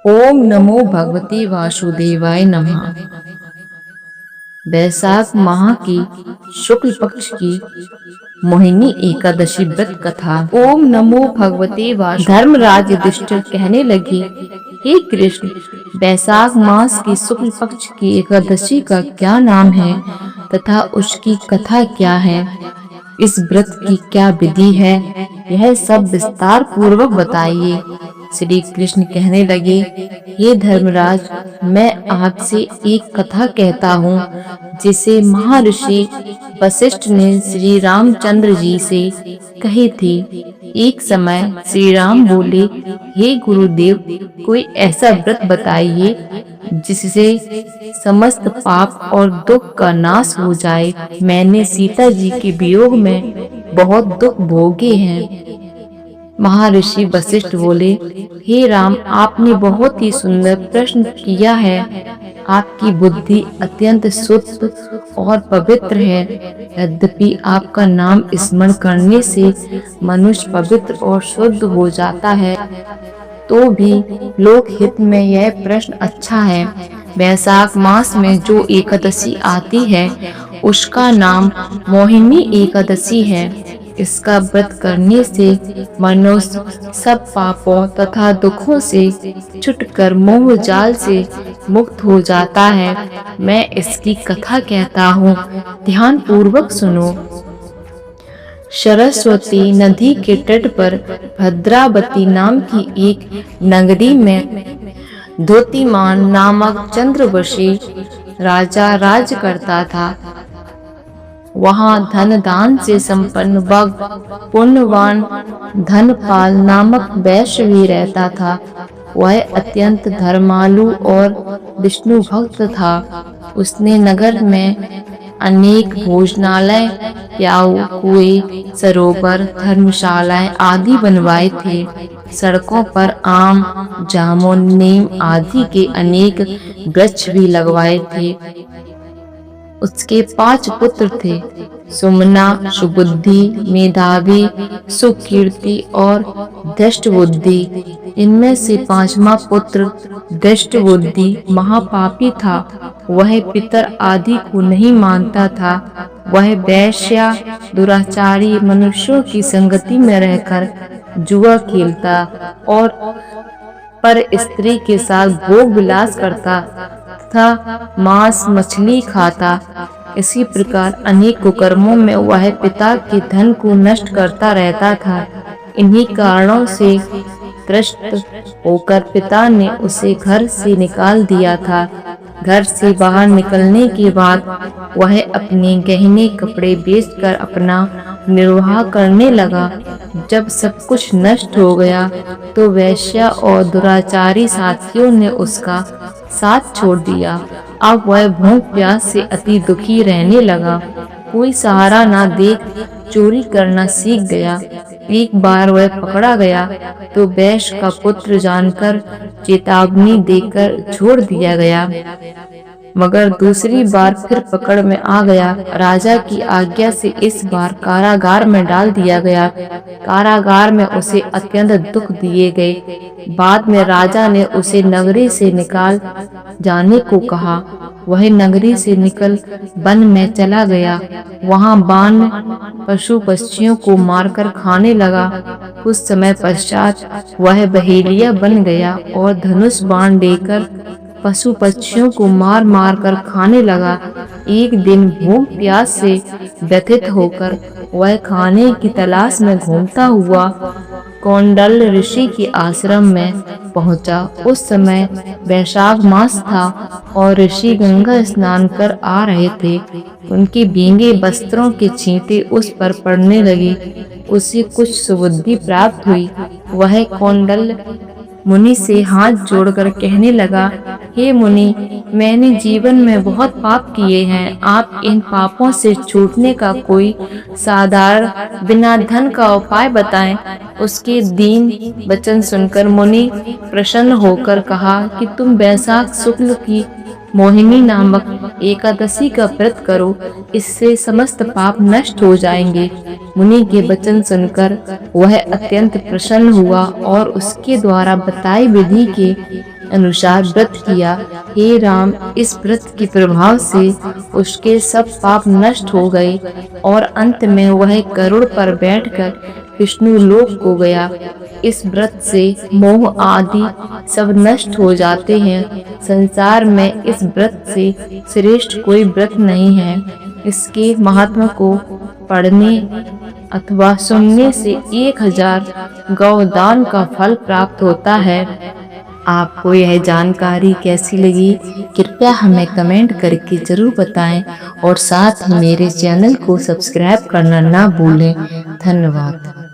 ओम नमो भगवते वासुदेवाय नमः। वैशाख माह की शुक्ल पक्ष की मोहिनी एकादशी व्रत कथा। ओम नमो भगवते वासुदेवाय। धर्मराज युधिष्ठिर कहने लगे, हे कृष्ण, वैशाख मास की शुक्ल पक्ष की एकादशी का क्या नाम है तथा उसकी कथा क्या है? इस व्रत की क्या विधि है? यह सब विस्तार पूर्वक बताइए। श्री कृष्ण कहने लगे, हे धर्मराज, मैं आपसे एक कथा कहता हूँ जिसे महर्षि वशिष्ठ ने श्री रामचंद्र जी से कही थी। एक समय श्री राम बोले, हे गुरुदेव, कोई ऐसा व्रत बताइए जिससे समस्त पाप और दुख का नाश हो जाए। मैंने सीता जी के वियोग में बहुत दुख भोगे हैं। महर्षि वशिष्ठ बोले, हे राम, आपने बहुत ही सुंदर प्रश्न किया है। आपकी बुद्धि अत्यंत शुद्ध और पवित्र है। यद्यपि आपका नाम स्मरण करने से मनुष्य पवित्र और शुद्ध हो जाता है, तो भी लोक हित में यह प्रश्न अच्छा है। वैशाख मास में जो एकादशी आती है उसका नाम मोहिनी एकादशी है। इसका व्रत करने से मनुष्य सब पापों तथा दुखों से छूटकर मोह जाल से मुक्त हो जाता है। मैं इसकी कथा कहता हूँ, ध्यान पूर्वक सुनो। सरस्वती नदी के तट पर भद्रावती नाम की एक नगरी में द्युतिमान नामक चंद्रवंशी राजा राज करता था। वहाँ धन दान से संपन्न व पुण्यवान धनपाल नामक वैश्य भी रहता था। वह अत्यंत धर्मालु और विष्णु भक्त था। उसने नगर में अनेक भोजनालय, प्याऊ, कुएं, सरोवर, धर्मशालाएं आदि बनवाए थे। सड़कों पर आम, जामुन, नीम आदि के अनेक वृक्ष भी लगवाए थे। उसके 5 पुत्र थे, सुमना, सुबुद्धि, मेधावी, सुकीर्ति और दृष्टबुद्धि। इनमें से 5वां पुत्र दृष्टबुद्धि महापापी था। वह पितर आदि को नहीं मानता था। वह वेश्या, दुराचारी मनुष्यों की संगति में रहकर जुआ खेलता और पर स्त्री के साथ भोग विलास करता तथा मांस मछली खाता। इसी प्रकार अनेक कुकर्मों में वह पिता के धन को नष्ट करता रहता था। इन्हीं कारणों से त्रस्त होकर पिता ने उसे घर से निकाल दिया था। घर से बाहर निकलने के बाद वह अपने गहने कपड़े बेचकर अपना निर्वाह करने लगा। जब सब कुछ नष्ट हो गया तो वेश्या और दुराचारी साथियों ने उसका साथ छोड़ दिया। अब वह भूख प्यास से अति दुखी रहने लगा। कोई सहारा न देख चोरी करना सीख गया। एक बार वह पकड़ा गया तो वैश्य का पुत्र जानकर चेतावनी देकर छोड़ दिया गया, मगर दूसरी बार फिर पकड़ में आ गया। राजा की आज्ञा से इस बार कारागार में डाल दिया गया। कारागार में उसे अत्यंत दुख दिए गए। बाद में राजा ने उसे नगरी से निकाल जाने को कहा। वह नगरी से निकल वन में चला गया। वहां बाण पशु पक्षियों को मारकर खाने लगा। कुछ समय पश्चात वह बहेलिया बन गया और धनुष बाण लेकर पशु पक्षियों को मार मार कर खाने लगा। एक दिन भूख प्यास से व्यथित होकर वह खाने की तलाश में घूमता हुआ कौंडल ऋषि के आश्रम में पहुंचा। उस समय वैशाख मास था और ऋषि गंगा स्नान कर आ रहे थे। उनके भीगे वस्त्रों के छींटे उस पर पड़ने लगे। उसे कुछ सुबुद्धि प्राप्त हुई। वह कौंडल मुनि से हाथ जोड़कर कहने लगा, हे मुनि, मैंने जीवन में बहुत पाप किए हैं। आप इन पापों से छूटने का कोई साधारण बिना धन का उपाय बताएं। उसके दीन वचन सुनकर मुनि प्रसन्न होकर कहा कि तुम वैशाख शुक्ल की मोहिनी नामक एकादशी का व्रत करो, इससे समस्त पाप नष्ट हो जाएंगे। मुनि के वचन सुनकर वह अत्यंत प्रसन्न हुआ और उसके द्वारा बताई विधि के अनुसार व्रत किया। हे राम, इस व्रत के प्रभाव से उसके सब पाप नष्ट हो गए और अंत में वह गरुड़ पर बैठकर विष्णु लोक को गया। इस व्रत से मोह आदि सब नष्ट हो जाते हैं। संसार में इस व्रत से श्रेष्ठ कोई व्रत नहीं है। इसके महात्मा को पढ़ने अथवा सुनने से 1000 गौदान का फल प्राप्त होता है। आपको यह जानकारी कैसी लगी कृपया हमें कमेंट करके जरूर बताएं और साथ ही मेरे चैनल को सब्सक्राइब करना ना भूलें। धन्यवाद।